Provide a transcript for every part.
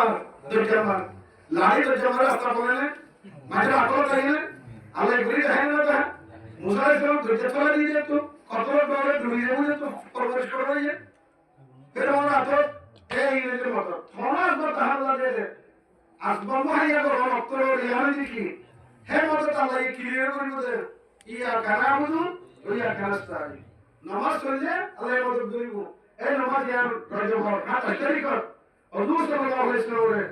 মার দুইটা মার লাড়ি দুইটা মার রাস্তা বলে না মাঝে আকল তাই না আল্লাহ ঘুরি দেখেন না তা মুসা আলাইহিস দুইটা তোলা দিয়ে যেত কত ডরে ডুবে যাবো যেত পরবর্তী করে যায় ফেরাউন আতো এই ইংরেজের মতো থমাস বা তাহাল্লা দে আসবাব হাইয়া করো অক্তর রিহানি দেখি হে মতো আল্লাহ ক্লিয়ার করে দে ইয়া কানা বুঝু ইয়া কানাস্তাই নামাজ পড়লে আল্লাহ মতো বলিব এই নামাজ ইয়ার রাজু হর হাত তারি কর হুজুর সাল্লাল্লাহু আলাইহি ওয়াসাল্লাম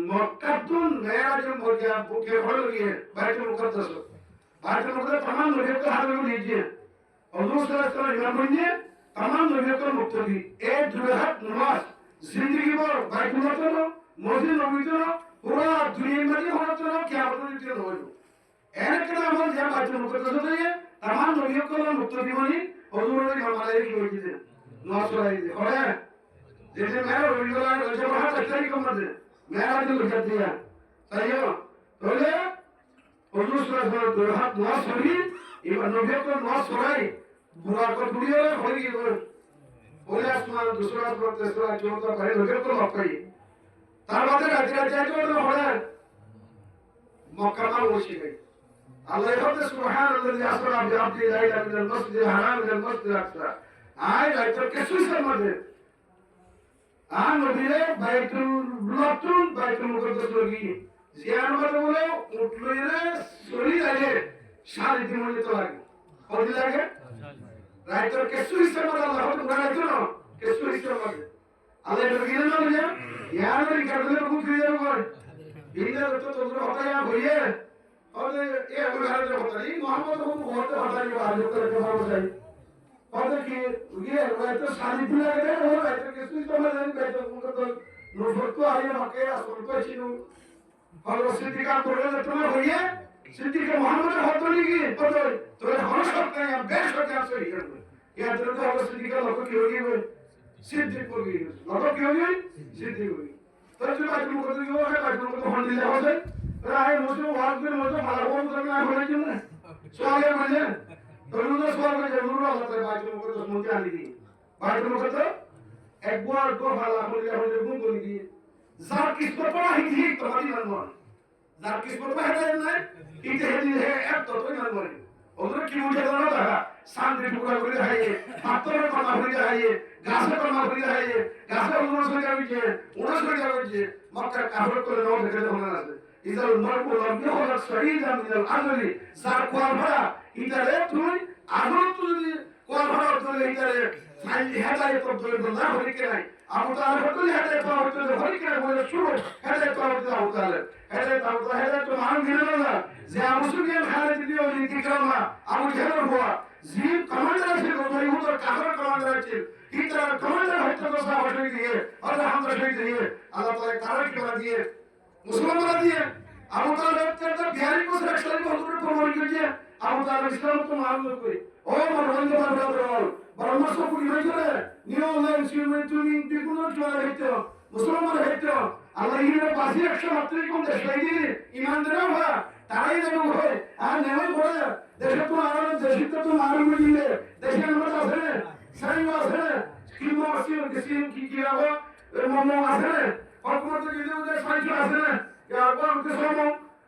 মক্কাতুন মেরাজুল মুরগা বুকে হল গিয়ে বাইতুল মুকদ্দাস বাইতুল মুকদ্দাস तमाम নবী को हाथ में लीजिए হুজুর সাল্লাল্লাহু আলাইহি ওয়াসাল্লাम বলিয়ে तमाम नबी को मुक्तदी एक दुरहत नमाज जिंदगी भर বাইতুল মুকদ্দাস মসজিদ নবীতে পুরা দুনিয়া में होना तो क्या बोलते हो এরকম আমল যা বাইতুল মুকদ্দাস দিয়ে तमाम नबी को मुक्तदी বলি হুজুর ने हमारे की होती है नमाज पढ़ाई दे और जैसे मैं रोज़ाना रोज़ वहां तक को मत मेरा दिल कर दिया सही हो बोले হুজুর সাল্লাল্লাহু আলাইহি ওয়াসাল্লাম নমাজ পড়ি এবার নবী को नमाज पढ़ाई बुरा को दुनिया में हो गई बोले आसमान दूसरा आसमान तीसरा चौथा पहले नबी को माफ करिए তার বাদে রাজি রাজি করে হলে মক্কা মাল বসে গই আল্লাহ বলতে সুবহানাল্লাযী আসরা বিআবদি লাইলা মিনাল মাসজিদিল হারাম ইলাল মাসজিদিল আকসা আয় রাইতো কিছু সমাজে আর নবীরে বাইতুল মুকদ্দাস বাইতুল মুকদ্দাস লগি জিয়ারত বলে উঠলইরে শরীর আগে সারি দিমনি তো লাগে কদি লাগে রাইতো কিছু সমাজে আল্লাহ তো রাইতো না কিছু সমাজে আল্লাহ লগি না বলে यार ये कर दे कुछ क्लियर हो इधर तो तुम होता है भैया और ये हमारे जो होता है मोहम्मद को बहुत होता है बाहर जो करके बाहर जाए और कि ये तो शादी भी लगे हो रहा है तो किसी को मैं नहीं बैठा उनको तो नौफर को आइए मक्के असर को चिनो और सिद्धि का कोरे तो मैं भैया सिद्धि के मोहम्मद होता नहीं की पता तो हम सकते हैं बेस्ट होते हैं सही कर ये तो सिद्धि का लोग की होगी सिद्धि को गई लोग की होगी सिद्धि होगी तो जो बात को करते हो है बात को होने ले हो जाए राय मुझे वार्ड में मुझे भाला को करना है होने क्यों सवाल है मुझे तो उन्होंने सवाल में जरूर आता है बात को तो मुझे आनी थी बात को करते एक बार को भाला हो गया हो जरूर को नहीं जार किस पर पड़ा ही थी तो हमारी मनमान जार किस पर पड़ा है ना इधर है एक तो मनमान उधर की मुझे दोनों था शांति टुकड़ा कर रहा है हाथों में करना हो रहा है गाছে করমা হই যায় গাছে উন্নস হয়ে যাবে যে উন্নস হয়ে যাবে যে মক্কা কাফর করে নাও থেকে হলো না ইজাল মারকু লব্য হল শহীদা মিনাল আজলি সার কোয়াল ভাড়া ইতারে তুই আদর তুই কোয়াল ভাড়া তুই ইতারে ফাইল হেদায়ে তো তুই না হই কে নাই আবু তাআলা হতলে হেদায়ে তো হতলে হই কে বলে শুরু হেদায়ে তো আবু তাআলা হেদায়ে তো মান দিল না যে আবু সুফিয়ান খালিদ দিও ইতিকামা আবু জাহল হওয়া জিব কমান্ডার ছিল ওই হুজুর কাফর কমান্ডার ছিল इतना कमांडर हत्या को साहब शहीद दिए अल्लाह हम शहीद दिए अल्लाह ताला तारीख बना दिए मुसलमान बना दिए अबू तालिब कहता बिहारी को रक्षा को हुजूर को मार कीजिए अबू तालिब इस्लाम को मान लो कोई ओ मरहम के बारे में ब्रह्मा को पूरी नहीं करे नियो लाइन सी में तुम देखो ना क्या रहते हो मुसलमान रहते हो अल्लाह ये पासी रक्षा मात्र को देखाई दी ईमान देना हुआ ताई देना हुआ आ नहीं बोले देश तो आराम देश तो मार में दिले देश में मत है सही बात है कि मौसी और किसी की किया हो मोमो आसे हुकूमत के लिए उधर साइड आसे या वो उनके सोमो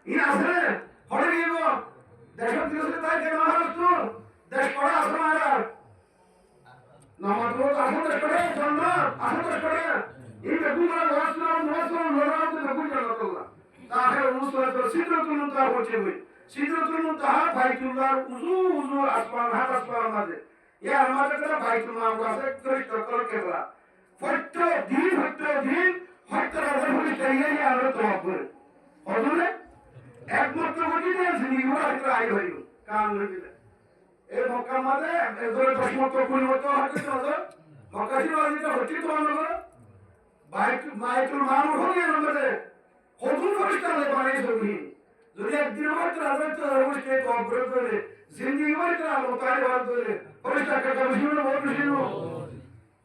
इन आसे हड़े ये वो देश के लिए ताई के महाराष्ट्र देश पड़ा असमारा नमक तो आसे देश पड़े जन्ना आसे देश पड़े इन हुकूमत नवासना लोरा को नकुल जाना तो आखिर उस पर सिद्रतुल मुंतहा पहुंचे हुए सिद्रतुल मुंतहा बैतुल्लाह उजू आसमान हाथ आसमान मादे ये हमारे तरह বাইতুল মামুর আছে করিস্টকল কেবলা ফটো দিন হয়তো রাজা পুলিশ চাইয়ে আমরা তো করে হজুরে একমাত্র গতি দিয়ে জিনিস হয়তো আই হইল কাম হইল এই মক্কা মাঝে এজরে 10 মত 20 মত হয়তো তো মক্কা ছিল আজ হচ্ছে তো আমরা বাইতুল মামুর হয়ে গেল হজুর করিস্টকল বানাই সবই যদি একদিন হয়তো রাজা তো অবশ্যই তো অগ্রহ করে जिंदगी भर का मुताबिक बात बोले फरिश्ता का कमिश्नर बहुत खुशीनो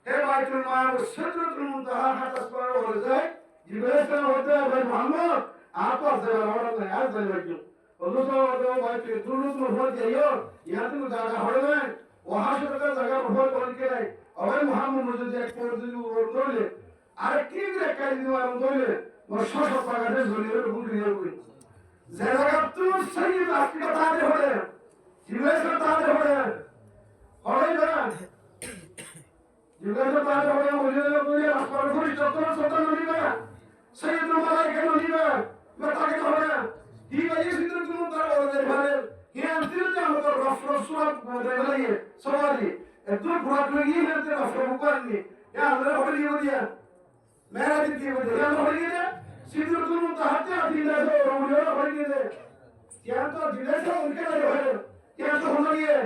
हे बाइतुल माल सिदरतुल मुंतहा हाथ अस्पर हो जाए जिब्राइल से होता है भाई मोहम्मद आप से लौट में आज चल बैठो और दूसरा होता है भाई के दुरुस्त में हो जाइयो यहां तुम जगह हो गए वहां से का जगह बहुत बन के रहे और भाई मोहम्मद मुझे एक पोर दिल और ले আর কি রে কাই দিওয়ার বলে ও শশ পাগাতে জলির বুড়িয়ে কই যে জায়গা তো সহি রাস্তা তাতে হলে জিবেশ তাতে হলে হয় না জিবেশ তাতে হলে বলে রাস্তার ঘুরি চত্বর চত্বর নিবে সৈয়দ মালাইকা নিবে তাকে হবে কি ভাই সিদ্ধ তুমি তার ওদের ঘরে ইয়ার দিতে আমাদের রফরসুরা বদলাইয়ে সওয়ালি এত ঘোরাট লাগি হেতে রফরম করনি ইয়া আমরা হলি দিয়া মেরা দিতে হবে ইয়া হলি দিয়া সিদ্ধ তুমি তাহাতে দিলা তো রুলে হলি দিয়া ইয়া তো দিলা তো উনকে না হয় ইয়া তো হলো গিয়ে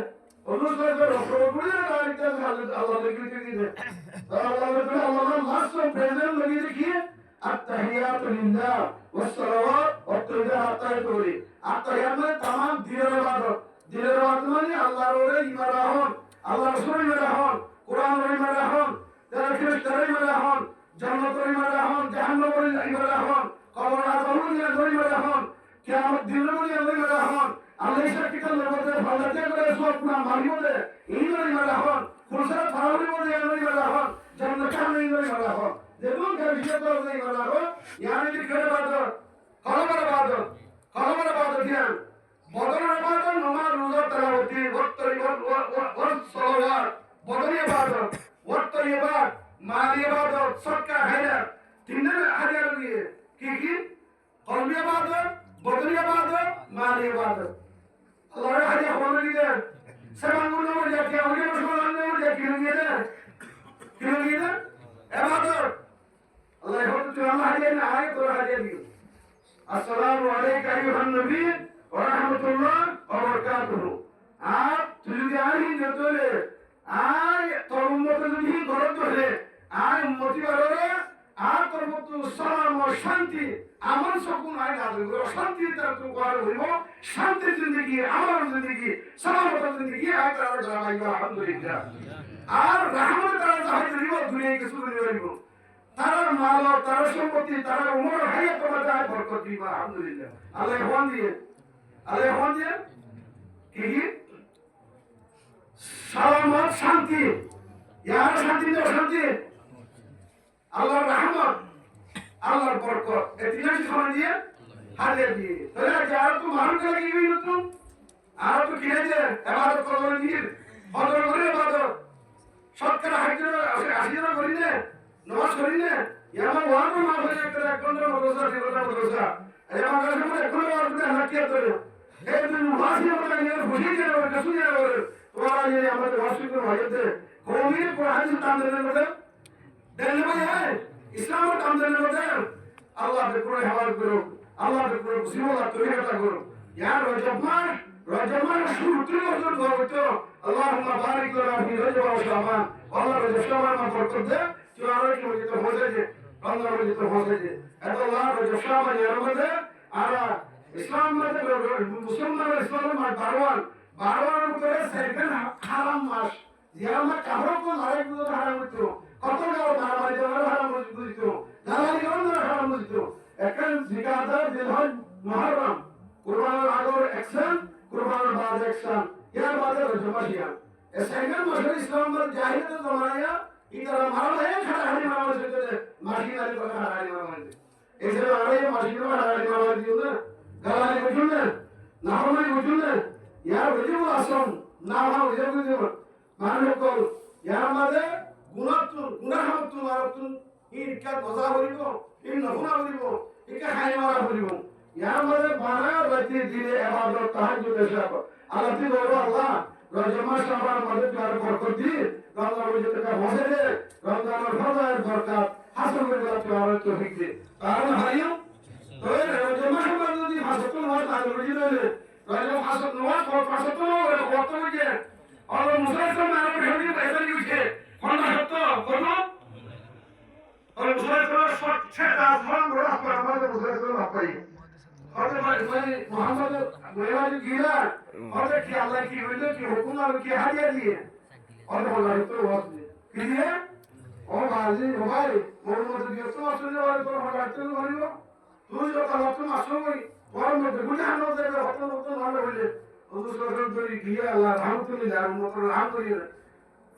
অনুস করে রফরম করে আইতা আল্লাহ লিখে দিয়ে আল্লাহ মাসো প্রেজেন্ট লাগিয়ে দেখিয়ে التحيات لله والصلوات والطيبات الطاهرة التحيات में तमाम दिलेर बात माने अल्लाह रे इमाराहन अल्लाह रसूल इमाराहन कुरान रे इमाराहन दरखिस रे इमाराहन जन्नत रे इमाराहन जहन्नम रे इमाराहन कबर आदम रे इमाराहन कियामत दिन रे इमाराहन अल्लाह से कितन लोगों फलते करे सो अपना मारियो दे इन रे इमाराहन कुलसा फावरी रे इमाराहन जन्नत रे इमाराहन দেখুন কারিশত নেই বলা হো ইয়ানি কি করে বাদর কলমর বাদর ধ্যান বদরের বাদর নমাজ রোজা তেলাওয়াতি ওয়াক্তরি ওয়াল সালাওয়াত বদরিয়া বাদর ওয়াক্তরি বাদ মালিয়া বাদর সদকা হায়দার তিনজন হাজার দিয়ে কি কলমিয়া বাদর বদরিয়া বাদর মালিয়া বাদর আল্লাহর হাদিয়া বলে দিলেন সেবানগুলো যে কি আমাকে মুসলমানদের যে কি দিয়ে এবাদর Allah yahut Allah hadirin ayat wa hadirin Assalamu alayka ayyuhan nabi wa rahmatullah wa barakatuh aap tujudi ahi jotole ay tor ummat jodi gorot hole ay ummati barore আর করবতো সালাম ও শান্তি আমার সকল আয় নাযিল করো শান্তি তার তো কর হইব শান্তি জিন্দেগি আমার জিন্দেগি সালামত জিন্দেগি আয় তার জানাইবা আলহামদুলিল্লাহ আর রহমত তার জাহাজ দিব দুনিয়া কিছু দিব তার মাল তার সম্পত্তি তার উমর হায়াত তোমার যায় বরকত দিবা আলহামদুলিল্লাহ আল্লাহ হন দিয়ে কি সালামত শান্তি ইয়ার শান্তি তো শান্তি আল্লাহর রহমত আল্লাহর বরকত এই তিনটি সময় দিয়ে হাজির দিয়ে তাহলে যারা তো মানুষ লাগি গই তো আর তো কিনে যে ইবাদত করবে দিয়ে হজর করে ইবাদত সৎকার হাজির আসির করি না নামাজ করি না ইয়ামা ওয়ান মা হয়ে একটা একন্দ্র মদরসা জীবনা মদরসা এই আমার কাছে মনে এখন আর করে হাকিয়া করে এই দিন ওয়াসি আমরা নিয়ে খুশি দিয়ে আমরা কিছু দিয়ে আমরা তোমার নিয়ে আমাদের ওয়াসি করে হয়েছে কওমির কোরআন তাম দেনের মধ্যে দেন ভাই ইসলাম তাম দেনের মধ্যে আল্লাহ কে করে হাওয়াল করো আল্লাহ কে করে সিমলা তরিকাটা করো ইয়ার রজমান শুরু থেকে হজর করো আল্লাহুম্মা বারিক লানা ফি রজব ওয়া শাবান আল্লাহ রজব শাবান মা বরকত দে চুরারে কি হইতে হয়েছে আল্লাহ হইতে হয়েছে এত আল্লাহ রজব শাবান এর মধ্যে আর ইসলাম মধ্যে মুসলমান ইসলামের মাস বারোয়ান করে সেকেন্ড হারাম মাস জিয়ামা কাহর কো লড়াই গুলো হারাম হইতো কত গাও মারামারি জন্য হারাম হইতো দালালি জন্য হারাম হইতো এখন জিকাদার দিলহজ মুহররম কুরবানের আগর অ্যাকশন কুরবানের বাদ অ্যাকশন ইয়ার বাদে রজমাশিয়া এ সেকেন্ড মাস ইসলাম মধ্যে জাহিলিয়াত জমানায়া ইতারা মারামারি খাড়াহাড়ি মারামারি হইতো মাসিনারি কথা খাড়াহাড়ি মারামারি এছাড়া আরে মাসিনারি খাড়াহাড়ি মারামারি দিও না গালালি বুঝুন না নাহমারি বুঝুন না ইয়ার বুঝিব আসন না ভাও বুঝিব মানুষ কল ইয়ার মাঝে গুনাহত মারাতুন ইনকা গজা করিব ইন নফনা করিব ইকা খাই মারা করিব ইয়ার মাঝে বানা রাতে দিনে ইবাদত তাহাজ্জুদ এসব আল্লাহ কি বলবো আল্লাহ রজব মাস আমার মধ্যে তার বরকত দি রমজান মাসে টাকা বসে দে রমজানের ফজরের বরকত হাসিল করে দাও তোমার তৌফিক দে কারণ হারিও তো রজব মাস মধ্যে যদি হাসিল হয় তাহলে বুঝি দিলে রজব হাসিল নয় পাঁচশো তো কত বুঝে আর মুসলমান মানুষ হেদি পয়সা দিউছে কোন সত্য কোন আর মুসলমান সবচেয়ে আজমান বড় আপনার আমাদের মুসলমান ভাবই হযরত মুহাম্মদ মেরাজ গিলা আর কি আল্লাহ কি হইল কি হুকুম আর কি হাদিয়া দিয়ে আর বলা তো ওয়াজ কি দিয়ে ও বাজি ও ভাই মোর মধ্যে দিয়ে তো আসলে আর তো হঠাৎ হইল তুই তো কালা তো আসলে ওর মধ্যে গুনাহ না দেবে হঠাৎ ভালো হইলে হুজুর সাল্লাল্লাহু আলাইহি গিয়া আল্লাহ রহমতুল্লাহ উম্মতের রাম করিয়ে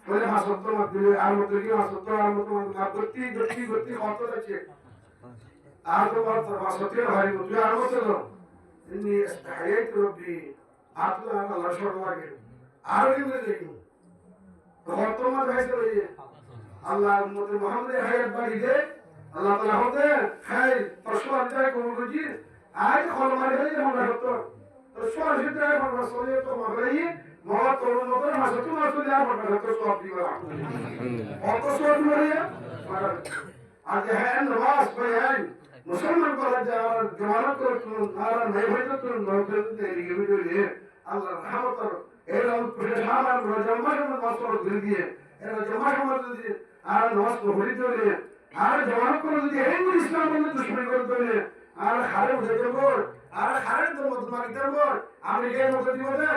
বলে মাসত্ব মাত দিলে আর মতো কি মাসত্ব আর মতো মাত গতি গতি গতি কত আছে আর তো মাসত্বের ভারী মতো আর মতো তো ইনি ইস্তাহাইত রব্বি আতলা আল্লাহ শরমাকে আর কি বলে দেখুন কত মাত হয়েছে ওই আল্লাহ উম্মতে মুহাম্মদের হায়াত বাড়ি দে আল্লাহ তাআলা হতে খাই পরশুয়ার যায় কবুল করি আজ খলমারে গেলে আমরা হতো তো সোয়াশিত যায় আমরা সরে তো মাগলাই মহা করুন মতো মাসতু মাসুলি আর আমরা হতো সব দিবা অত সব মরে আজ হ্যাঁ নামাজ পড়েন মুসলমান করা যায় জমানা করতুন আর নাই হয়তো তুন নৌকের তেরি ভিডিও আল্লাহ রহমত এরকম প্রশাসন রজমা মাসর দিয়ে এরা জমা সমাজ দিয়ে আর নামাজ পড়ি চলে আর জমা করে যদি এই ইসলামের দুশমনি করে চলে আর খারে উঠে দেবো আর খারে তো মত মারি দেবো আমেরিকার মত দিব না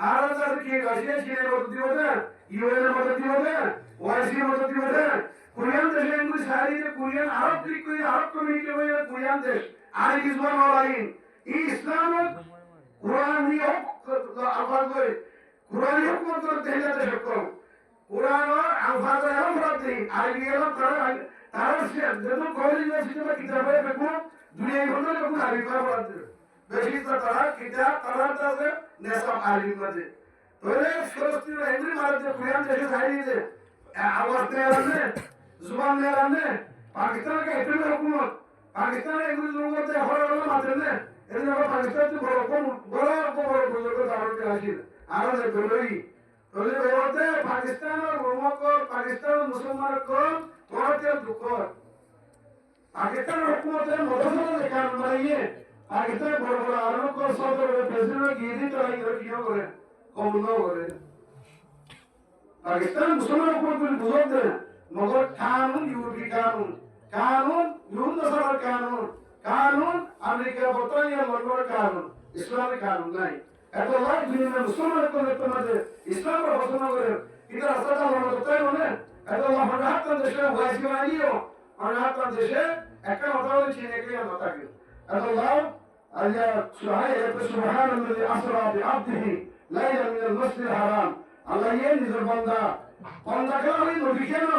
আর তার কি রাশিয়া চীনের মত দিব না ইউএন এর মত দিব না ওআইসি এর মত দিব না কোরিয়ান দেশে ইংলিশ হারিয়ে কোরিয়ান আরব ক্লিক করে আরব কমিউনিটি হয়ে কোরিয়ান দেশ আর ইসলাম অনলাইন এই ইসলাম কোরআন নিয়ে আহ্বান করে কোরআন হুকুম করতে হেলাতে সক্ষম কোরআন আলফাজ এমন প্রাপ্তি আর গিয়েও তারা যেহেতু কলেজ ইউনিভার্সিটি কিতাবে দেখবো দুনিয়া ঘন্টা যখন আরবি পড়াতে বেশি তারা কিতাব তারা তাদের নেশা আরবি মাঝে তাহলে ফিলিস্তিন এমনি মারতে কোরআন দেশে ছাড়িয়ে দে আওয়াজ দেয় আছে জুবান দেয় আছে পাকিস্তানকে এতই হুকুমত পাকিস্তানে এগুলো জুলুমতে হরে হলে মাঝে না এর জন্য পাকিস্তান তো বড় বুজুর্গ দাঁড়াতে আসিল আর দেখলই তাহলে বলতে পাকিস্তান আর পাকিস্তান মুসলমান কোন তোমাকে দুঃখ পাকিস্তান হুকুমতের মদসা দেখান মারিয়ে পাকিস্তান বড় বড় আরব কো সদর প্রেসিডেন্ট গিরি তরাই করে কম ন করে পাকিস্তান মুসলমান হুকুমত বুঝতে মগর কানুন ইউরোপী কানুন ইউরোপ কানুন আমেরিকা বর্তমানে লন্ডনের কানুন ইসলামিক কানুন নাই এত লাখ দুনিয়া মুসলমান করে তোমাদের ইসলামের ঘোষণা করে কিন্তু রাস্তাটা আমরা কোথায় মনে এত লাখ দেশে ওয়াইসি বানিও অনাথ দেশে একটা কথা বলে চিনে গিয়ে কথা কি এত লাখ আল্লাহ সুবহানাল্লাযী আসরা বিআবদিহি লাইলা মিনাল মাসজিদিল হারাম আল্লাহ এই নিজের বান্দাকে আমি নবী কেন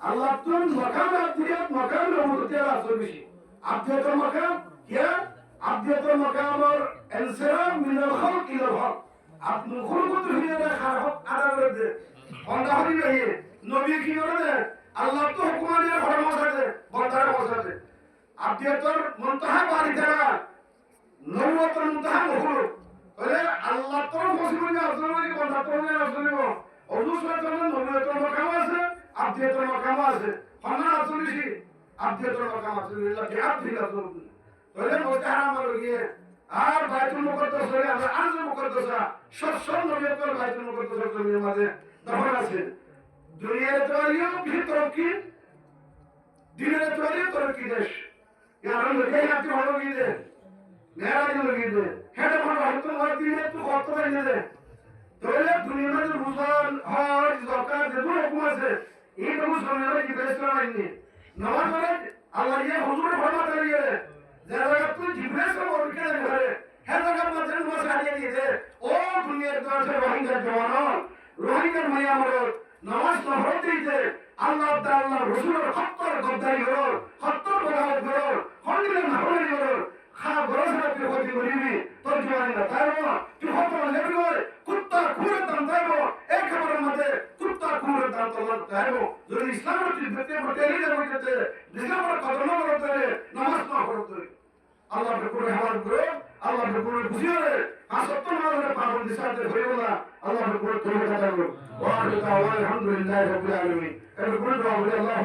আল্লাহ তুম মাকাম আব্দিয়াত মাকাম রবুতিয়াত আছে বেশি আব্দিয়াতের মাকাম কি আব্দিয়াতের মাকাম আর انصراف من الخلق الى الحق আপনি খুলকত হয়ে রাখার হক আদায় করতে বান্দা হলি নাই নবী কি করে আল্লাহ তো হুকুম দিয়ে ফরমান আছে বান্দার মসাতে আব্দিয়াতের মুনতাহা বাড়ি দেওয়া নবুয়তের মুনতাহা মখলুক বলে আল্লাহ তো মুসলিম আজমানি বান্দা তো না আসলিম ওযু সালাতের নবুয়তের মাকাম আছে আব্দিয়াতের মাকাম আছে ফানা আসলিশি আব্দিয়াতের মাকাম আছে আল্লাহ কি আব্দিল আজম বলে মুতাহারাম গিয়ে আর বাইতুল মুকদ্দাস হয়ে আমরা আরজুল মুকদ্দাসা সব নবীয়তের বাইতুল মুকদ্দাসের জমির মাঝে দখল আছে দুনিয়ার তরিও ভিতরকি দিনের তরিও তরকি দেশ ইয়ার লগে আপনি হলো গিয়ে মেরাজ লগে হেডে ভালো হতো আর দিনে তো কত বাইনে দে তাহলে দুনিয়ার মাঝে রুজান হজ যাকাত যেগুলো হুকুম আছে এই তো মুসলমানরা কি ইসলাম আইনি নামাজ পড়ে আল্লাহ ইয়া হুজুর ফরমান করিয়ে যারা তুই জিবরাইল সব ওরকে ধরে হ্যাঁ জায়গা মাঝে মাঝে হারিয়ে দিয়েছে ও দুনিয়ার দরজা রোহিঙ্গা জওয়ান রোহিঙ্গার মাইয়া মরদ নামাজ পড়তে দিতে আল্লাহ তাআলা রাসূলের খত্তর গদ্দারি হলো খত্তর বলাহত হলো হন্ডিলে নাহরি হলো খা বরসা কি হতি গরিবি তোর জওয়ানি না তাইবো তুই খত্তর লেবি হই কুত্তা খুরে দাম তাইবো এক খবরের মধ্যে কুত্তা খুরে দাম তোর তাইবো যদি ইসলামের তুই বেতে বেতে লিডার হইতে ইসলামের কদম করতে নামাজ না পড়তে আল্লাহ করে হাওয়ার করে আল্লাহ করে বুঝিয়ে আসত্ব মাঝে পাবন দিশাতে হইবো না আল্লাহ করে তোরে কথা বলো ওয়া আলহামদুলিল্লাহি রাব্বিল আলামিন এর করে আল্লাহ